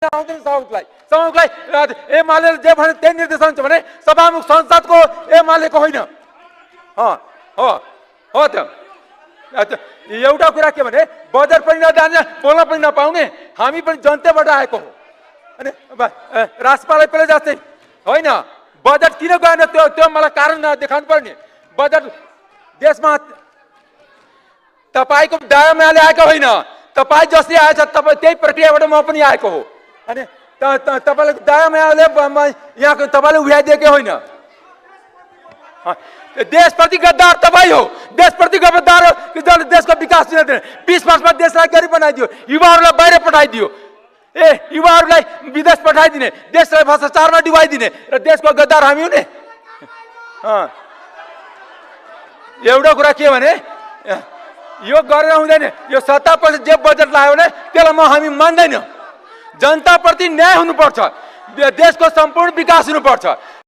आउँदैन सभामुखलाई एमाले जे भने त्यही निर्देशन छ भने सभामुख संसदको एमालेको होइन। हो त एउटा कुरा के भने बजेट पनि नजाने बोल्न पनि नपाउने हामी पनि जनताबाट आएको हो। अनि राष्ट्रपाललाई पहिले जस्तै होइन बजेट किन गएन त्यो मलाई कारण देखाउनु पर्ने। बजेट देशमा तपाईको दायामाले आएको होइन, तपाईँ जसले आएछ तपाईँ त्यही प्रक्रियाबाट म पनि आएको हो। अनि तपाईँले दायामाले यहाँ तपाईँले उठाइदिएकै होइन। देशप्रति गद्दार तपाईँ हो, देशप्रति गद्दार हो कि जसले देशको विकास दिन 20 वर्षमा देशलाई गरिब बनाइदियो, युवाहरूलाई बाहिर पठाइदियो, युवाहरूलाई विदेश पठाइदिने, देशलाई भ्रष्टाचारमा डुबाइदिने र देशको गद्दार हामी हुने। एउटा कुरा के भने यो गरेर हुँदैन। यो सत्तापछि जे बजेट लाग्यो भने त्यसलाई हामी मान्दैनौँ। जनताप्रति न्याय हुनुपर्छ, देशको सम्पूर्ण विकास हुनुपर्छ।